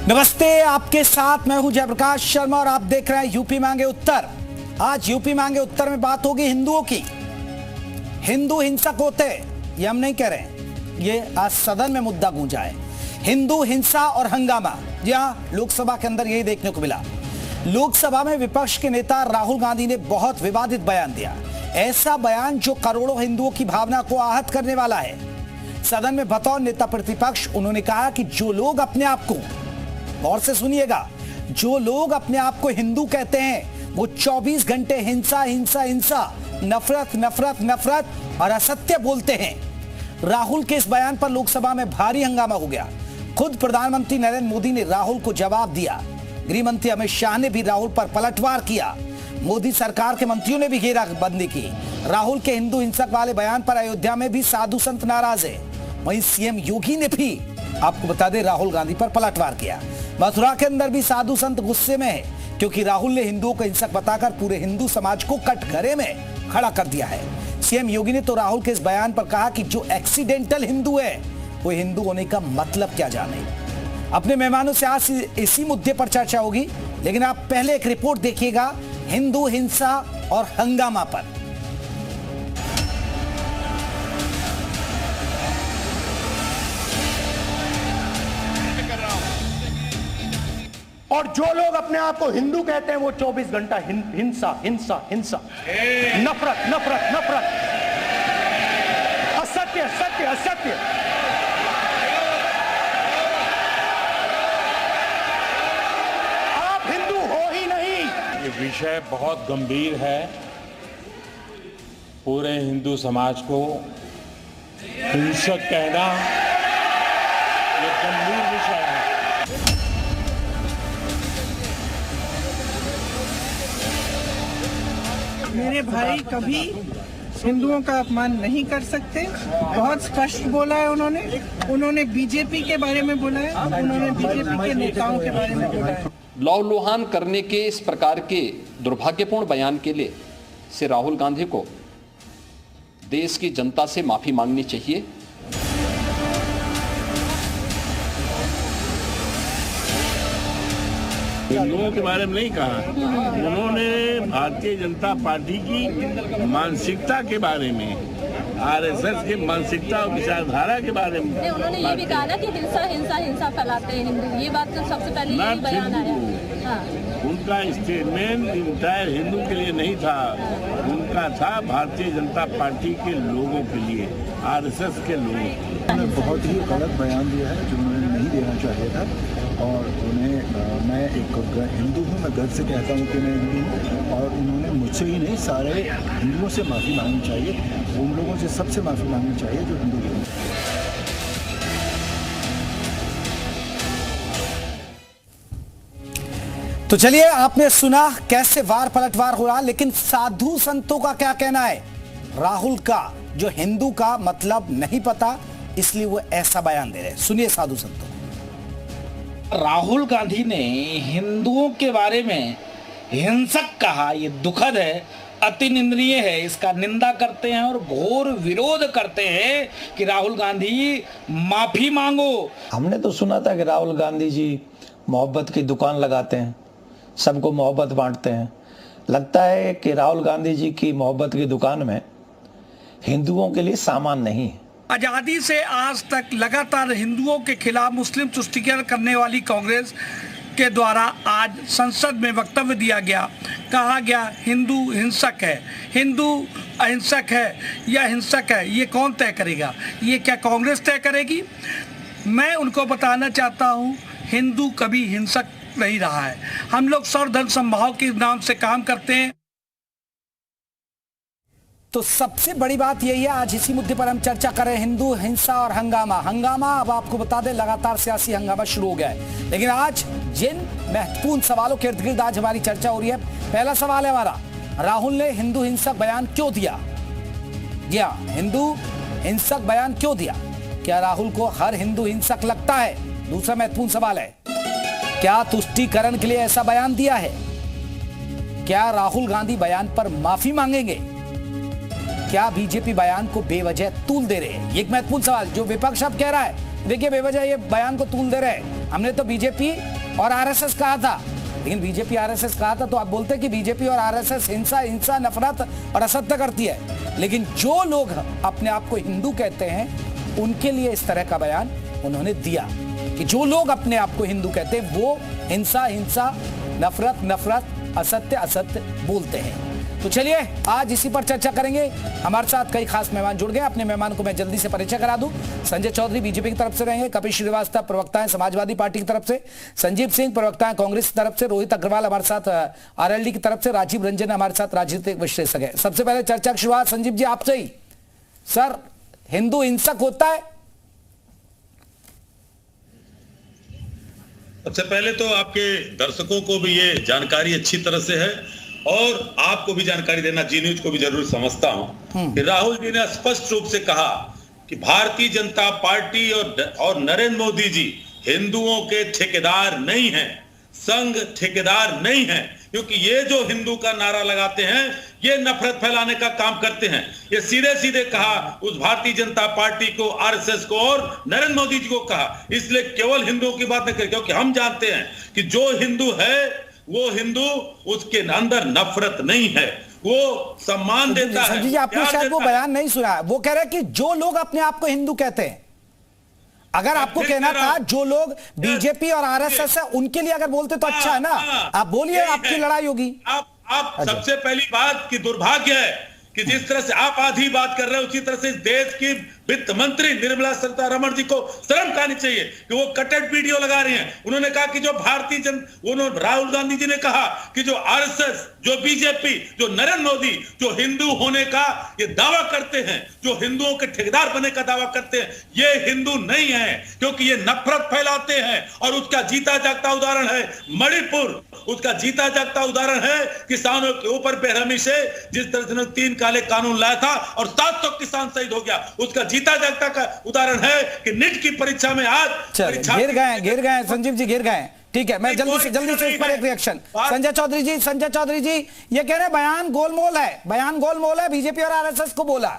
नमस्ते, आपके साथ मैं हूं जयप्रकाश शर्मा और आप देख रहे हैं यूपी मांगे उत्तर। आज यूपी मांगे उत्तर में बात होगी हिंदुओं की। हिंदू हिंसक होते, ये हम नहीं कह रहे हैं, ये आज सदन में मुद्दा गूंजा है। हिंदू हिंसा और हंगामा, जी हां, लोकसभा के अंदर यही देखने को मिला। लोकसभा में विपक्ष के नेता राहुल गांधी ने बहुत विवादित बयान दिया, ऐसा बयान जो करोड़ों हिंदुओं की भावना को आहत करने वाला है। सदन में बतौर नेता प्रतिपक्ष उन्होंने कहा कि जो लोग अपने आप को, गौर से सुनिएगा, जो लोग अपने आप को हिंदू कहते हैं वो 24 घंटे हिंसा हिंसा हिंसा, नफरत नफरत नफरत और असत्य बोलते हैं। राहुल के इस बयान पर लोकसभा में भारी हंगामा हो गया। खुद प्रधानमंत्री नरेंद्र मोदी ने राहुल को जवाब दिया। गृह मंत्री अमित शाह ने भी राहुल पर पलटवार किया। मोदी सरकार के मंत्रियों ने भी घेराबंदी की। राहुल के हिंदू हिंसक वाले बयान पर अयोध्या में भी साधु संत नाराज है। वहीं सीएम योगी ने भी, आपको बता दें, राहुल गांधी पर पलटवार किया। मथुरा के अंदर भी साधु संत गुस्से में है क्योंकि राहुल ने हिंदुओं को हिंसक बताकर पूरे हिंदू समाज को कटघरे में खड़ा कर दिया है। सीएम योगी ने तो राहुल के इस बयान पर कहा कि जो एक्सीडेंटल हिंदू है वो हिंदू होने का मतलब क्या जाने। अपने मेहमानों से आज इसी मुद्दे पर चर्चा होगी, लेकिन आप पहले एक रिपोर्ट देखिएगा हिंदू हिंसा और हंगामा पर। और जो लोग अपने आप को हिंदू कहते हैं वो 24 घंटा हिंसा हिंसा हिंसा, नफरत नफरत नफरत, असत्य सत्य असत्य। आप हिंदू हो ही नहीं। ये विषय बहुत गंभीर है। पूरे हिंदू समाज को हिंसक कहना ये गंभीर विषय है। मेरे भाई कभी हिंदुओं का अपमान नहीं कर सकते। बहुत स्पष्ट बोला है उन्होंने बीजेपी के बारे में बोला है, उन्होंने बीजेपी के नेताओं के बारे में बोला है। लौलुहान करने के इस प्रकार के दुर्भाग्यपूर्ण बयान के लिए से राहुल गांधी को देश की जनता से माफी मांगनी चाहिए। हिंदुओं के बारे में नहीं कहा, उन्होंने भारतीय जनता पार्टी की मानसिकता के बारे में, आरएसएस की मानसिकता और विचारधारा के बारे में। उन्होंने ये भी कहा ना कि हिंसा हिंसा हिंसा फैलाते हैं हिंदू, ये बात तो सबसे पहले यही बयान आया। हाँ। उनका स्टेटमेंट इंटायर हिंदू के लिए नहीं था, उनका था भारतीय जनता पार्टी के लोगों के लिए, आरएसएस के लोगों। उन्होंने बहुत ही गलत बयान दिया है जो उन्होंने नहीं देना चाहिए था। और उन्हें, मैं एक हिंदू हूँ, मैं गर्व से कहता हूँ कि मैं हिंदू हूँ, और उन्होंने मुझसे ही नहीं सारे हिंदुओं से माफ़ी मांगनी चाहिए। उन लोगों से सबसे माफ़ी मांगनी चाहिए जो हिंदू हैं। तो चलिए, आपने सुना कैसे वार पलटवार हो रहा, लेकिन साधु संतों का क्या कहना है। राहुल का जो हिंदू का मतलब नहीं पता, इसलिए वो ऐसा बयान दे रहे हैं। सुनिए साधु संतों। राहुल गांधी ने हिंदुओं के बारे में हिंसक कहा, ये दुखद है, अति निंदनीय है। इसका निंदा करते हैं और घोर विरोध करते हैं कि राहुल गांधी माफी मांगो। हमने तो सुना था कि राहुल गांधी जी मोहब्बत की दुकान लगाते हैं, सबको मोहब्बत बांटते हैं। लगता है कि राहुल गांधी जी की मोहब्बत की दुकान में हिंदुओं के लिए सामान नहीं है। आजादी से आज तक लगातार हिंदुओं के खिलाफ मुस्लिम तुष्टीकरण करने वाली कांग्रेस के द्वारा आज संसद में वक्तव्य दिया गया, कहा गया हिंदू हिंसक है, हिंदू अहिंसक है या हिंसक है, ये कौन तय करेगा? ये क्या कांग्रेस तय करेगी? मैं उनको बताना चाहता हूँ, हिंदू कभी हिंसक नहीं रहा है। हम लोग सर्वधर्म समभाव के नाम से काम करते हैं। तो सबसे बड़ी बात यही है, आज इसी मुद्दे पर हम चर्चा कर रहे हैं, हिंदू हिंसा और हंगामा। अब आपको बता दें, लगातार सियासी हंगामा शुरू हो गया है, लेकिन आज जिन महत्वपूर्ण सवालों के इर्द गिर्द आज हमारी चर्चा हो रही है। पहला सवाल है हमारा, राहुल ने हिंदू हिंसक बयान क्यों दिया? जी हाँ, हिंदू हिंसक बयान क्यों दिया? क्या राहुल को हर हिंदू हिंसक लगता है? दूसरा महत्वपूर्ण सवाल है, क्या तुष्टीकरण के लिए ऐसा बयान दिया है? क्या राहुल गांधी बयान पर माफी मांगेंगे? क्या बीजेपी बयान को बेवजह तूल दे रहे हैं? ये एक महत्वपूर्ण सवाल जो विपक्ष अब कह रहा है, देखिए बेवजह ये बयान को तूल दे रहे हैं। हमने तो बीजेपी और आरएसएस कहा था, लेकिन बीजेपी आरएसएस कहा था तो आप बोलते हैं कि बीजेपी और आरएसएस हिंसा नफरत और असत्य करती है। लेकिन जो लोग अपने आप को हिंदू कहते हैं उनके लिए इस तरह का बयान उन्होंने दिया कि जो लोग अपने आप को हिंदू कहते हैं वो हिंसा नफरत असत्य बोलते हैं। तो चलिए आज इसी पर चर्चा करेंगे। हमारे साथ कई खास मेहमान जुड़ गए। अपने मेहमान को मैं जल्दी से परिचय करा दूं। संजय चौधरी बीजेपी की तरफ से रहेंगे, कपिल श्रीवास्तव प्रवक्ता है समाजवादी पार्टी की तरफ से, संजीव सिंह प्रवक्ता है कांग्रेस की तरफ से, रोहित अग्रवाल हमारे साथ आरएलडी की तरफ से, राजीव रंजन हमारे साथ राजनीतिक विश्लेषक है। सबसे पहले चर्चा की शुरुआत संजीव जी आपसे ही। सर, हिंदू हिंसक होता है? सबसे पहले तो आपके दर्शकों को भी ये जानकारी अच्छी तरह से है और आपको भी जानकारी देना, जी न्यूज को भी जरूर समझता हूं कि राहुल जी ने स्पष्ट रूप से कहा कि भारतीय जनता पार्टी और नरेंद्र मोदी जी हिंदुओं के ठेकेदार नहीं हैं, संघ ठेकेदार नहीं है, क्योंकि ये जो हिंदू का नारा लगाते हैं ये नफरत फैलाने का काम करते हैं। ये सीधे सीधे कहा उस भारतीय जनता पार्टी को, आरएसएस को और नरेंद्र मोदी जी को कहा। इसलिए केवल हिंदुओं की बात नहीं करें, क्योंकि हम जानते हैं कि जो हिंदू है वो हिंदू, उसके अंदर नफरत नहीं है, वो सम्मान देता है। संजय जी आपने शायद वो बयान नहीं सुना। वो कह रहे हैं कि जो लोग अपने आप को हिंदू कहते हैं, अगर आपको कहना था जो लोग बीजेपी और आरएसएस है उनके लिए अगर बोलते तो अच्छा है ना, आप बोलिए, आपकी लड़ाई होगी। आप सबसे पहली बात की दुर्भाग्य है कि जिस तरह से आप आधी बात कर रहे हैं उसी तरह से इस देश की वित्त मंत्री निर्मला सीतारमण जी को शर्म खानी चाहिए कि वो कटेड वीडियो लगा रही हैं। उन्होंने कहा कि जो राहुल गांधी जी ने कहा कि जो आरएसएस, जो बीजेपी, जो नरेंद्र मोदी जो हिंदू होने का ये दावा करते हैं, जो हिंदुओं के ठेकेदार बनने का दावा करते हैं, ये हिंदू नहीं है, क्योंकि ये नफरत फैलाते हैं। और उसका जीता जागता उदाहरण है मणिपुर, उसका जीता जागता उदाहरण है किसानों के ऊपर बेरहमी से जिस तरह से 3 काले कानून लाया था और 700 किसान शहीद हो गया, उसका जीता जागता का उदाहरण है कि नीट की परीक्षा में आज गिर गए संजीव जी, गिर गए। ठीक है, मैं जल्दी से इस पर एक रिएक्शन। संजय चौधरी जी ये कह रहे हैं बयान गोलमोल है, बीजेपी और आरएसएस को बोला।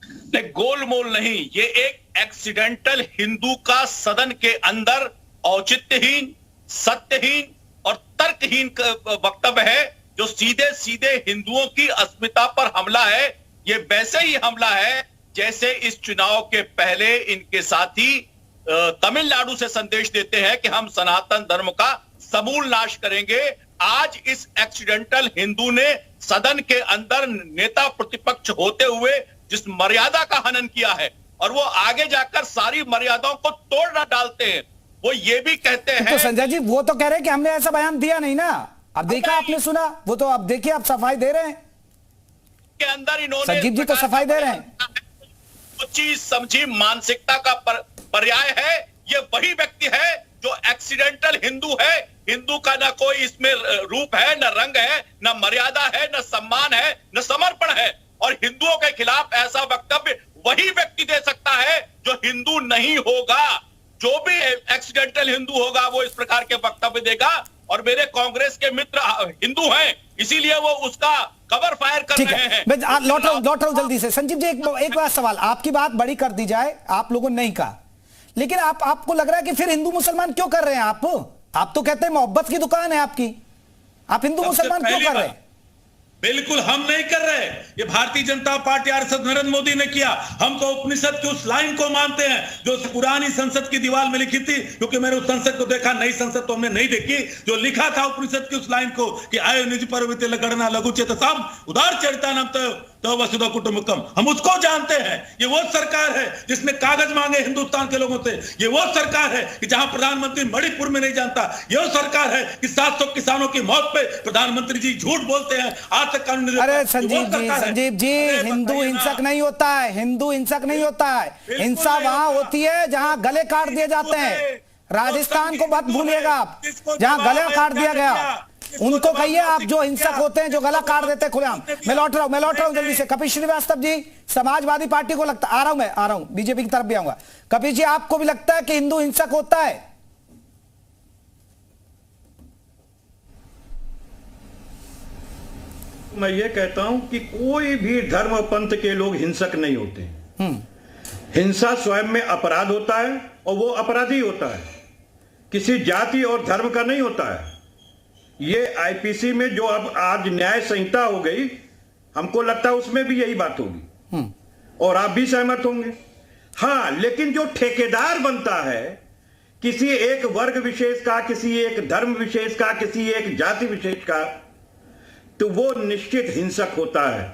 नहीं, गोलमोल नहीं, ये एक एक्सीडेंटल हिंदू का सदन के अंदर औचित्यहीन, सत्यहीन और तर्कहीन वक्तव्य है जो सीधे सीधे हिंदुओं की अस्मिता पर हमला है। ये वैसे ही हमला है जैसे इस चुनाव के पहले इनके साथी तमिलनाडु से संदेश देते हैं कि हम सनातन धर्म का समूल नाश करेंगे। आज इस एक्सीडेंटल हिंदू ने सदन के अंदर नेता प्रतिपक्ष होते हुए जिस मर्यादा का हनन किया है और वो आगे जाकर सारी मर्यादाओं को तोड़ डालते हैं, वो ये भी कहते हैं। तो संजय जी वो तो कह रहे हैं कि हमने ऐसा बयान दिया नहीं ना। अब देखा, आपने सुना, वो तो अब देखिए, आप सफाई दे रहे हैं के अंदर इन्होंने, संजीव जी तो सफाई दे रहे हैं। सोची समझी मानसिकता का पर्याय है। ये वही व्यक्ति है जो एक्सीडेंटल हिंदू है। हिंदू का ना कोई इसमें रूप है, न रंग है, न मर्यादा है, न सम्मान है, न समर्पण है। और हिंदुओं के खिलाफ ऐसा वक्तव्य वही व्यक्ति दे सकता है जो हिंदू नहीं होगा। जो भी एक्सीडेंटल हिंदू होगा वो इस प्रकार के वक्तव्य देगा। और मेरे कांग्रेस के मित्र हिंदू हैं, इसीलिए वो उसका कवर फायर कर रहे हैं। मैं लौट रहा हूं जल्दी से। संजीव जी एक बार सवाल, आपकी बात बड़ी कर दी जाए, आप लोगों ने नहीं कहा, लेकिन आपको लग रहा है कि फिर हिंदू मुसलमान क्यों कर रहे हैं? आप तो कहते हैं मोहब्बत की दुकान है आपकी, आप हिंदू मुसलमान क्यों कर रहे हैं? बिल्कुल हम नहीं कर रहे, ये भारतीय जनता पार्टी आरएसएस नरेंद्र मोदी ने किया। हम तो उपनिषद की उस लाइन को मानते हैं जो पुरानी संसद की दीवार में लिखी थी, क्योंकि मैंने उस संसद को देखा, नई संसद तो हमने नहीं देखी, जो लिखा था उपनिषद की उस लाइन को कि आयो निज पर्वते लगड़ना लघु चेतसाम उदार चरितानाम तो वसुधा कुटुंबकम। हम उसको जानते हैं। ये वो सरकार है जिसने कागज मांगे हिंदुस्तान के लोगों से। ये वो सरकार है कि जहां प्रधानमंत्री मणिपुर में नहीं जानता। ये वो सरकार है कि 700 किसानों की मौत पे प्रधानमंत्री जी झूठ बोलते हैं, आज तक कानून। अरे संजीव जी हिंदू हिंसक नहीं होता है, हिंदू हिंसक नहीं होता है। हिंसा वहां होती है जहां गले काट दिए जाते हैं। राजस्थान को मत भूलिएगा आप, जहां गला काट दिया गया, उनको कहिए आप जो हिंसक होते हैं, जो गला काट देते हैं खुलेआम। मैं लौट रहा हूं जल्दी से। कपिल श्रीवास्तव जी समाजवादी पार्टी को लगता, आ रहा हूं बीजेपी की तरफ भी आऊंगा। कपिल जी आपको भी लगता है कि हिंदू हिंसक होता है? मैं ये कहता हूं कि कोई भी धर्म और पंथ के लोग हिंसक नहीं होते। हिंसा स्वयं में अपराध होता है और वो अपराधी होता है। किसी जाति और धर्म का नहीं होता है। ये आईपीसी में जो अब आज न्याय संहिता हो गई, हमको लगता है उसमें भी यही बात होगी और आप भी सहमत होंगे। हाँ, लेकिन जो ठेकेदार बनता है किसी एक वर्ग विशेष का, किसी एक धर्म विशेष का, किसी एक जाति विशेष का, तो वो निश्चित हिंसक होता है,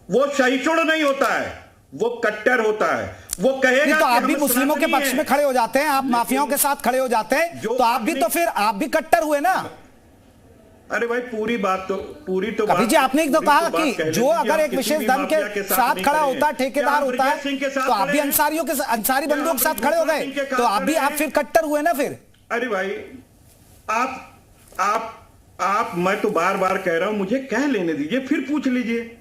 वो सहिष्णु नहीं होता है, वो कट्टर होता है। वो कहेगा तो आप भी मुस्लिमों के पक्ष में खड़े हो जाते हैं, आप माफियाओं के साथ खड़े हो जाते हैं, तो आप भी तो फिर आप भी कट्टर हुए ना। अरे भाई पूरी कभी जी आपने तो कहा कि जो अगर एक विशेष धर्म के साथ खड़ा होता है, ठेकेदार होता है, तो आप भी अंसारी बंधुओं के साथ खड़े हो गए, तो आप फिर कट्टर हुए ना फिर। अरे भाई आप मैं तो बार बार कह रहा हूं, मुझे कह लेने दीजिए, फिर पूछ लीजिए।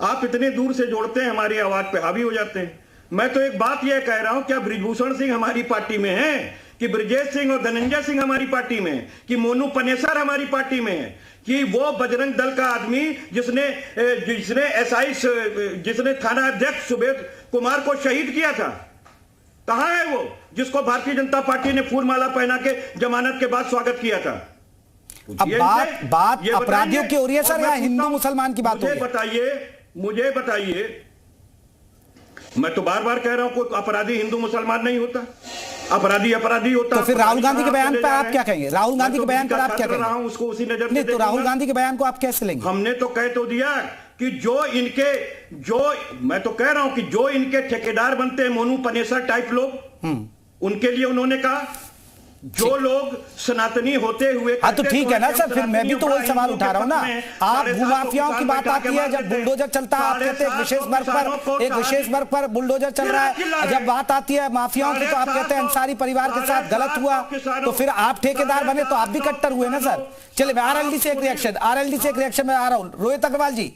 आप इतने दूर से जोड़ते हैं, हमारी आवाज पे हावी हो जाते हैं। मैं तो एक बात यह कह रहा हूं, क्या ब्रिजभूषण सिंह हमारी पार्टी में है, कि ब्रजेश सिंह और धनंजय सिंह हमारी पार्टी में है, कि मोनू पनेसर हमारी पार्टी में है, कि वो बजरंग दल का आदमी जिसने थाना अध्यक्ष सुबेद कुमार को शहीद किया था, कहां है वो, जिसको भारतीय जनता पार्टी ने फूलमाला पहना के जमानत के बाद स्वागत किया था। अब बात अपराधियों की हो रही है सर, या हिंदू मुसलमान की बात हो रही है? मुझे बताइए, मैं तो बार बार कह रहा हूं कोई अपराधी हिंदू मुसलमान नहीं होता, अपराधी होता। तो फिर राहुल गांधी के बयान पर आप क्या कहेंगे? राहुल गांधी के बयान पर आप क्या कहेंगे? उसको उसी नजर से नहीं, तो राहुल गांधी के बयान को आप कैसे लेंगे? हमने तो कह तो दिया कि मैं तो कह रहा हूं कि जो इनके ठेकेदार बनते हैं मोनू पनेसर टाइप लोग, उनके लिए उन्होंने कहा जो लोग सनातनी होते हुए। हाँ तो ठीक है ना सर, फिर मैं भी तो वही सवाल उठा रहा हूं ना। आप भूमाफियाओं की बात आती है, जब बुलडोजर चलता है, आप कहते हैं एक विशेष वर्ग पर बुलडोजर चल रहा है। जब बात आती है माफियाओं की, तो आप कहते हैं अंसारी परिवार के साथ गलत हुआ, तो फिर आप ठेकेदार बने, तो आप भी कट्टर हुए ना सर। चलिए मैं आरएलडी से एक रिएक्शन में आ रहा हूँ। रोहित अग्रवाल जी,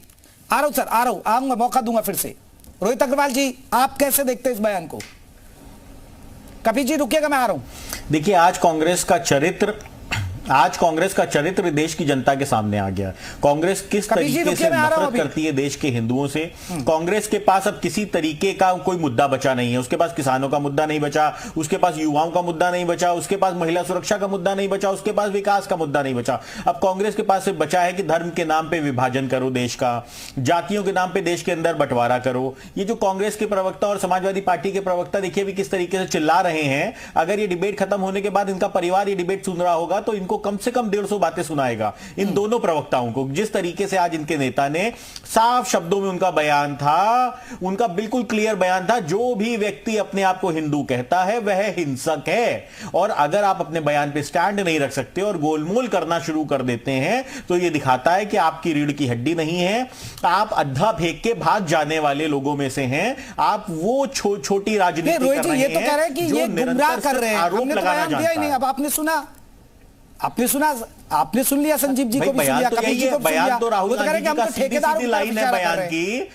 आ रहा हूँ सर, आऊंगा, मौका दूंगा फिर से। रोहित अग्रवाल जी, आप कैसे देखते हैं इस बयान को? कपिल जी रुकिएगा, मैं आ रहा हूं। देखिए, आज कांग्रेस का चरित्र देश की जनता के सामने आ गया। कांग्रेस किस तरीके से नफरत करती है देश के हिंदुओं से। कांग्रेस के पास अब किसी तरीके का कोई मुद्दा बचा नहीं है। उसके पास किसानों का मुद्दा नहीं बचा, उसके पास युवाओं का मुद्दा नहीं बचा, उसके पास महिला सुरक्षा का मुद्दा नहीं बचा, उसके पास विकास का मुद्दा नहीं बचा। अब कांग्रेस के पास सिर्फ बचा है कि धर्म के नाम पे विभाजन करो देश का, जातियों के नाम पे देश के अंदर बंटवारा करो। ये जो कांग्रेस के प्रवक्ता और समाजवादी पार्टी के प्रवक्ता देखिए अभी किस तरीके से चिल्ला रहे हैं। अगर ये डिबेट खत्म होने के बाद इनका परिवार ये डिबेट सुन रहा होगा तो इनको कम से कम 150 बातें सुनाएगा इन दोनों प्रवक्ताओं को। जिस तरीके से आज इनके नेता ने साफ शब्दों में उनका बयान था, उनका बिल्कुल क्लियर बयान था, जो भी व्यक्ति अपने आप को हिंदू कहता है वह हिंसक है। और अगर आप अपने बयान पे स्टैंड नहीं रख सकते और गोलमोल करना शुरू कर देते हैं तो यह दिखाता है कि आपकी रीढ़ की हड्डी नहीं है, आप अद्धा फेंक के भाग जाने वाले लोगों में से हैं। आप वो छोटी राजनीति कर रहे हैं। ये तो कह रहे हैं कि ये गुमराह कर रहे हैं, आरोप लगाना दिया ही नहीं। अब आपने सुन लिया, संजीव जी को भी सुन लिया, कपिल जी को भी सुन लिया। बयान तो राहुल गांधी जी का सीधी लाइन है बयान की।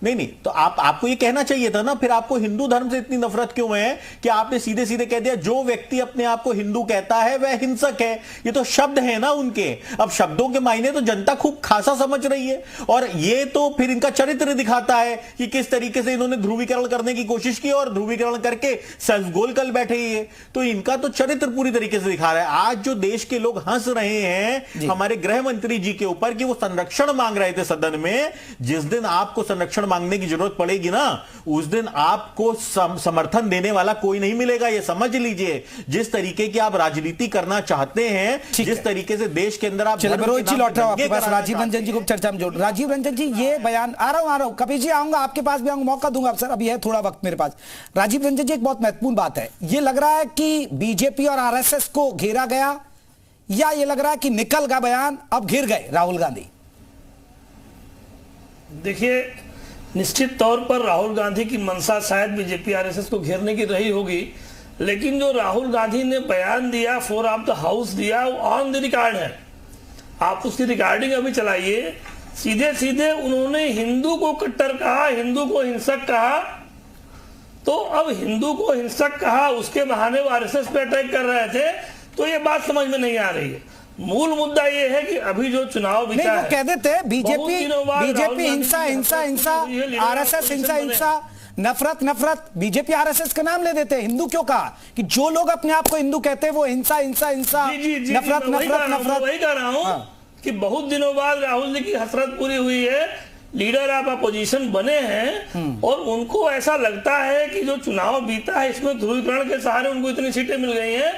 नहीं, तो आपको ये कहना चाहिए था ना, फिर आपको हिंदू धर्म से इतनी नफरत क्यों है कि आपने सीधे सीधे कह दिया जो व्यक्ति अपने आप को हिंदू कहता है वह हिंसक है। ये तो शब्द है ना उनके। अब शब्दों के मायने तो जनता खूब खासा समझ रही है, और ये तो फिर इनका चरित्र दिखाता है कि किस तरीके से इन्होंने ध्रुवीकरण करने की कोशिश की और ध्रुवीकरण करके सेल्फ गोल कर बैठे ही। तो इनका तो चरित्र पूरी तरीके से दिखा रहा है। आज जो देश के लोग हंस रहे हैं हमारे गृह मंत्री जी के ऊपर कि वो संरक्षण मांग रहे थे सदन में, जिस दिन आपको संरक्षण मांगने की जरूरत पड़ेगी ना, उस दिन आपको समर्थन देने वाला कोई नहीं मिलेगा। ये समझ लीजिए। जिस तरीके की आप राजनीति करना चाहते हैं, जिस तरीके से देश के अंदर आप लौट रहा हूं, राजीव रंजन जी को चर्चा में जोड़। राजीव रंजन जी, ये बयान आ रहा हूं कपिल जी, आऊंगा आपके पास भी, आऊंगा, मौका दूंगा सर, अभी है थोड़ा वक्त मेरे पास। राजीव रंजन जी, एक बहुत महत्वपूर्ण बात है, ये लग रहा है कि बीजेपी और आरएसएस को घेरा गया, या ये लग रहा है कि निकल गया बयान, अब घिर गए राहुल गांधी? देखिए, निश्चित तौर पर राहुल गांधी की मंशा शायद बीजेपी आरएसएस को घेरने की रही होगी, लेकिन जो राहुल गांधी ने बयान दिया, फ्लोर ऑफ द हाउस दिया, वो ऑन द रिकॉर्ड है। आप उसकी रिकॉर्डिंग अभी चलाइए। सीधे सीधे उन्होंने हिंदू को कट्टर कहा, हिंदू को हिंसक कहा। तो अब हिंदू को हिंसक कहा, उसके बहाने वो आरएसएस पे अटैक कर रहे थे। तो ये बात समझ में नहीं आ रही है। मूल मुद्दा ये है कि अभी जो चुनाव बीता है, कह देते बीजेपी हिंसा, आरएसएस हिंसा, नफरत नफरत बीजेपी आरएसएस का नाम ले देते हैं। हिंदू क्यों कहा कि जो लोग अपने आप को हिंदू कहते हैं वो हिंसा हिंसा हिंसा नफरत नफरत नफरत। वही कह रहा हूं कि बहुत दिनों बाद राहुल जी की हसरत पूरी हुई है, लीडर ऑफ अपोजिशन बने हैं और उनको ऐसा लगता है कि जो चुनाव बीता है इसमें ध्रुवीकरण के सहारे उनको इतनी सीटें मिल गई हैं,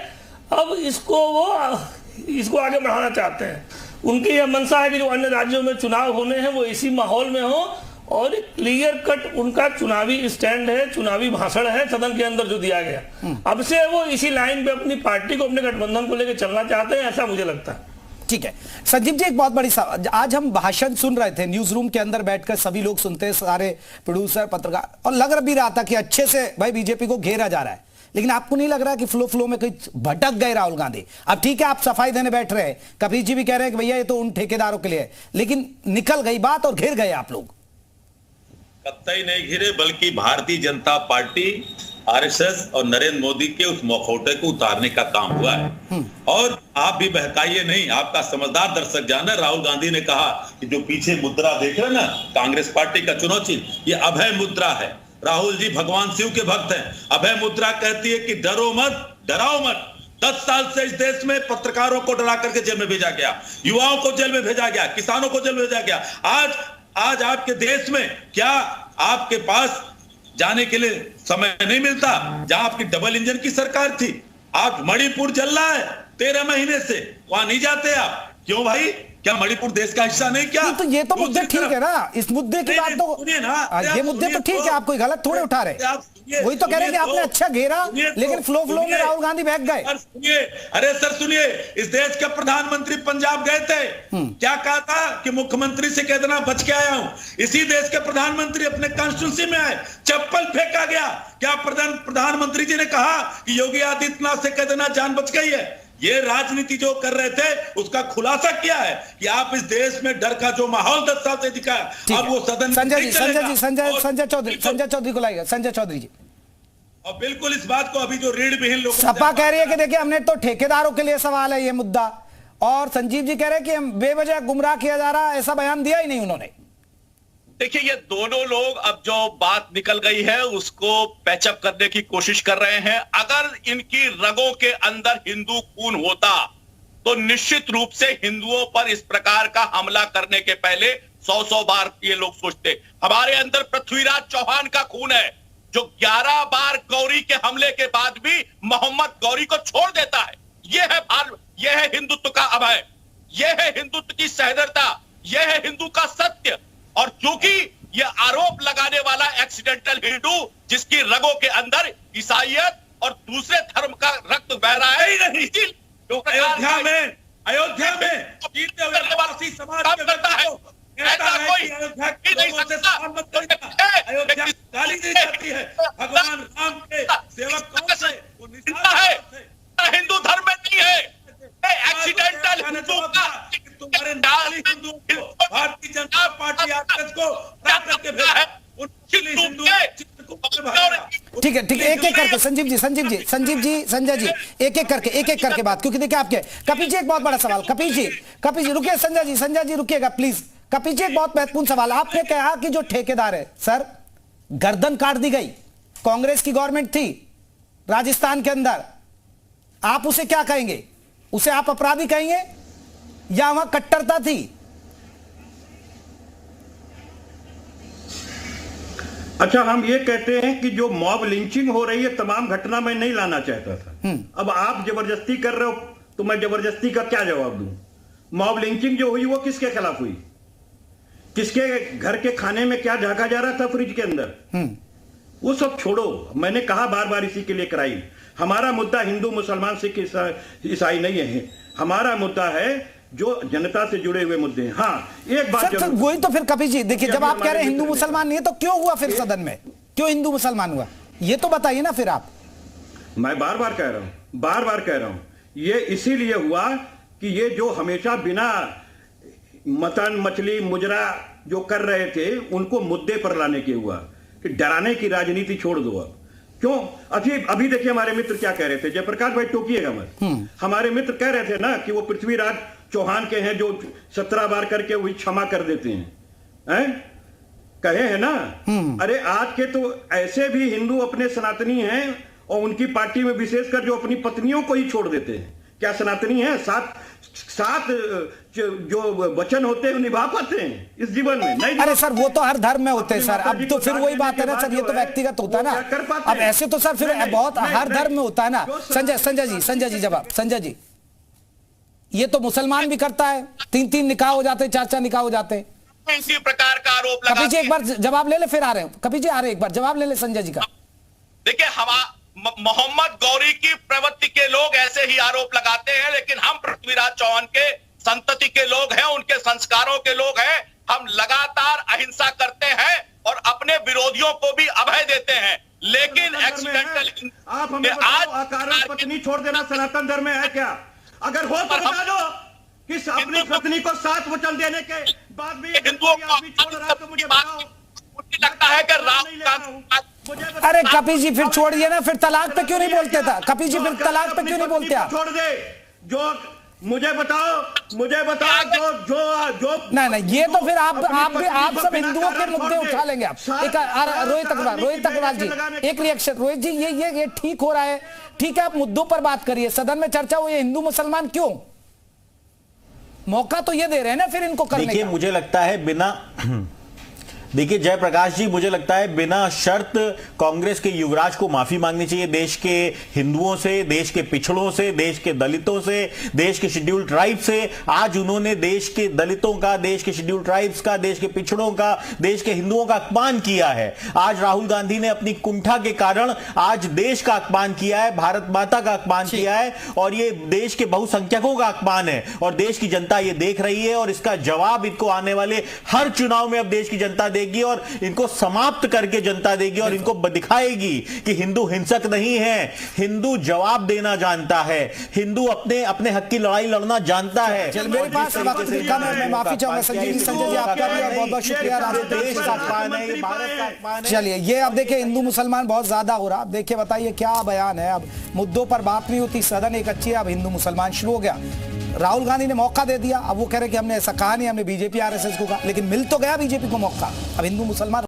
अब इसको आगे बढ़ाना चाहते हैं। उनकी यह मंशा है कि जो अन्य राज्यों में चुनाव होने हैं वो इसी माहौल में हो और क्लियर कट उनका चुनावी स्टैंड है, चुनावी भाषण है सदन के अंदर जो दिया गया। अब से वो इसी लाइन पे अपनी पार्टी को, अपने गठबंधन को लेकर चलना चाहते हैं, ऐसा मुझे लगता है। ठीक है संजीव जी, एक बहुत बड़ी आज हम भाषण सुन रहे थे न्यूज रूम के अंदर बैठकर, सभी लोग सुनते हैं, सारे प्रोड्यूसर पत्रकार, और लग भी रहा था कि अच्छे से भाई बीजेपी को घेरा जा रहा है। लेकिन आपको नहीं लग रहा कि फ्लो में कहीं भटक गए राहुल गांधी? अब ठीक है आप सफाई देने बैठ रहे हैं, कपिल जी भी कह रहे हैं कि भैया ये तो उन ठेकेदारों के लिए है, लेकिन निकल गई बात और घिर गए आप लोग। कतई नहीं घिरे, बल्कि भारतीय जनता पार्टी, आरएसएस और नरेंद्र मोदी के उस मखौटे को उतारने का काम हुआ है। और आप भी बहकाइए नहीं, आपका समझदार दर्शक जाना, राहुल गांधी ने कहा कि जो पीछे मुद्रा देख रहे ना कांग्रेस पार्टी का चुनाव चिन्ह, ये अभय मुद्रा है। राहुल जी भगवान शिव के भक्त हैं। अभय मुद्रा कहती है कि डरो मत, डराओ मत। 10 साल से इस देश में पत्रकारों को डरा करके जेल में भेजा गया, युवाओं को जेल में भेजा गया, किसानों को जेल में भेजा गया। आज आपके देश में क्या आपके पास जाने के लिए समय नहीं मिलता? जहां आपकी डबल इंजन की सरकार थी, आप मणिपुर जल रहा है 13 महीने से, वहां नहीं जाते आप, क्यों भाई? क्या मणिपुर देश का हिस्सा नहीं? क्या तो ये तो मुद्दे ठीक है ना, इस मुद्दे की बात तो ये मुद्दे तो ठीक है, आप कोई गलत थोड़े उठा रहे, वही तो कह रहे हैं कि आपने अच्छा घेरा, लेकिन फ्लो में राहुल गांधी बहक गए। सुनिए, अरे सर सुनिए, इस देश के प्रधानमंत्री पंजाब गए थे, क्या कहा था कि मुख्यमंत्री से कह देना बच के आया हूं। इसी देश के प्रधानमंत्री अपने कॉन्स्टिट्यूंसी में आए, चप्पल फेंका गया, क्या प्रधानमंत्री जी ने कहा कि योगी आदित्यनाथ से कह देना जान बच गई है? ये राजनीति जो कर रहे थे उसका खुलासा किया है कि आप इस देश में डर का जो माहौल 10 साल से दिखा है, अब वो सदन संजय चौधरी को लाएगा। संजय चौधरी जी, और बिल्कुल इस बात को अभी जो रीढ़ विहीन लोग सपा कह रही है कि देखिए हमने तो ठेकेदारों के लिए सवाल है ये मुद्दा, और संजीव जी कह रहे हैं कि हम बेवजह गुमराह किया जा रहा है, ऐसा बयान दिया ही नहीं उन्होंने। देखिए ये दोनों लोग अब जो बात निकल गई है उसको पैचअप करने की कोशिश कर रहे हैं। अगर इनकी रगों के अंदर हिंदू खून होता तो निश्चित रूप से हिंदुओं पर इस प्रकार का हमला करने के पहले 100 बार ये लोग सोचते। हमारे अंदर पृथ्वीराज चौहान का खून है जो 11 बार गौरी के हमले के बाद भी मोहम्मद गौरी को छोड़ देता है। यह है हिंदुत्व का अभय, यह है हिंदुत्व की सहृदयता, यह है हिंदू का सत्य। और क्योंकि यह आरोप लगाने वाला एक्सीडेंटल हिंदू जिसकी रगों के अंदर ईसाईयत और दूसरे धर्म का रक्त बह रहा है, अयोध्या में जीतते हुए आदिवासी समाज के करता है, ऐसा कोई नहीं सकता। अयोध्या गाली दी जाती है, भगवान राम के सेवक कौन से? वो निशान है, हिंदू धर्म में नहीं है। एक्सीडेंटल हिंदू का तुम्हारे नाल हिंदू भारतीय जनता पार्टी आरएसएस को करके भेजा है, ठीक है, एक एक करके संजय जी एक एक करके बात, क्योंकि देखिए आपके कपिल जी एक बहुत बड़ा सवाल। कपिल जी रुकिए, संजय जी रुकिएगा प्लीज। कपिल जी एक बहुत महत्वपूर्ण सवाल, आपने कहा कि जो ठेकेदार है सर गर्दन काट दी गई, कांग्रेस की गवर्नमेंट थी राजस्थान के अंदर, आप उसे क्या कहेंगे? उसे आप अपराधी कहेंगे या वहां कट्टरता थी? अच्छा, हम ये कहते हैं कि जो मॉब लिंचिंग हो रही है तमाम घटना में नहीं लाना चाहता था। अब आप जबरदस्ती कर रहे हो तो मैं जबरदस्ती का क्या जवाब दूं? मॉब लिंचिंग जो हुई वो किसके खिलाफ हुई? किसके घर के खाने में क्या झांका जा रहा था फ्रिज के अंदर? वो सब छोड़ो, मैंने कहा बार बार इसी के लिए कराई। हमारा मुद्दा हिंदू मुसलमान सिख ईसाई नहीं है, हमारा मुद्दा है जो जनता से जुड़े हुए मुद्दे हैं। हाँ, एक बात वही तो फिर कपिल जी देखिए, जब आप कह रहे हैं हिंदू मुसलमान नहीं है तो क्यों हुआ फिर सदन में, क्यों हिंदू मुसलमान हुआ, ये तो बताइए ना फिर आप। मैं बार बार कह रहा हूं ये इसीलिए हुआ कि ये जो हमेशा बिना मतन मछली मुजरा जो कर रहे थे उनको मुद्दे पर लाने के हुआ कि डराने की राजनीति छोड़ दो। अब क्यों? अभी देखिए हमारे मित्र क्या कह रहे थे, जयप्रकाश भाई टोकिएगा मत, हमारे मित्र कह रहे थे ना कि वो पृथ्वीराज चौहान के हैं जो 17 बार करके वही क्षमा कर देते हैं। कहे हैं ना। अरे आज के तो ऐसे भी हिंदू अपने सनातनी हैं और उनकी पार्टी में विशेषकर जो अपनी पत्नियों को ही छोड़ देते हैं, क्या सनातनी है? सात जो वचन होते हैं निभा पाते हैं इस जीवन में? नहीं। अरे सर वो तो हर धर्म में होते हैं सर। अब तो फिर वही बात है ना सर, ये तो व्यक्तिगत होता है ना। अब ऐसे तो सर फिर बहुत हर धर्म में होता है ना। संजय जी जवाब। संजय जी, ये तो मुसलमान भी करता है, 3 निकाह हो जाते, 4 निकाह हो जाते। इसी प्रकार का आरोप लगा। कपिल जी एक बार जवाब ले ले, फिर आ रहे हैं। कपिल जी आ रहे हैं, एक बार जवाब ले ले संजय जी का। देखिए, मोहम्मद गौरी की प्रवृत्ति के लोग ऐसे ही आरोप लगाते हैं, लेकिन हम पृथ्वीराज चौहान के संतति के लोग हैं, उनके संस्कारों के लोग हैं। हम लगातार अहिंसा करते हैं और अपने विरोधियों को भी अभय देते हैं। लेकिन एक्सीडेंटल आप हमें आज पत्नी छोड़ देना सनातन धर्म में है क्या? अगर हो तो बता दो कि अपनी पत्नी को 7 वचन देने के बाद भी हिंदुओं को छोड़ रहा है, तो मुझे बताओ। मुझे लगता है कि राहुल गांधी। अरे कपिल जी फिर छोड़िए ना, फिर तलाक पे क्यों नहीं बोलते था? कपिल जी फिर तलाक पे क्यों नहीं बोलते आप? छोड़ दे। जो मुझे बताओ जो नहीं, ये तो फिर आप सब हिंदुओं के मुद्दे उठा लेंगे आप। एक रोहित अग्रवाल जी एक रिएक्शन। रोहित जी ये ठीक हो रहा है, ठीक है, आप मुद्दों पर बात करिए, सदन में चर्चा हो। ये हिंदू मुसलमान क्यों? मौका तो ये दे रहे हैं ना फिर इनको करने का। देखिए मुझे लगता है देखिए जयप्रकाश जी, मुझे लगता है बिना शर्त कांग्रेस के युवराज को माफी मांगनी चाहिए देश के हिंदुओं से, देश के पिछड़ों से, देश के दलितों से, देश के शेड्यूल्ड ट्राइब से। आज उन्होंने देश के दलितों का, देश के शेड्यूल्ड ट्राइब्स का, देश के पिछड़ों का, देश के हिंदुओं का अपमान किया है। आज राहुल गांधी ने अपनी कुंठा के कारण आज देश का अपमान किया है, भारत माता का अपमान किया है, और ये देश के बहुसंख्यकों का अपमान है। और देश की जनता ये देख रही है और इसका जवाब इनको आने वाले हर चुनाव में अब देश की जनता और इनको समाप्त करके जनता देगी और इनको दिखाएगी कि हिंदू हिंसक नहीं है, हिंदू जवाब देना जानता है, हिंदू अपने हक की लड़ाई लड़ना जानता है। मेरे पास वक्त कम है, मैं माफी चाहूंगा संजय जी आपका भी बहुत बहुत शुक्रिया। देश का अपमान है, भारत का अपमान है। चलिए ये अब देखिए हिंदू मुसलमान बहुत ज्यादा हो रहा। अब देखिए बताइए क्या बयान है। अब मुद्दों पर बात नहीं होती, सदन एक अच्छी है, अब हिंदू मुसलमान शुरू हो गया। राहुल गांधी ने मौका दे दिया, अब वो कह रहे कि हमने ऐसा कहा नहीं, हमने बीजेपी आरएसएस को कहा, लेकिन मिल तो गया बीजेपी को मौका। अब हिंदू मुसलमान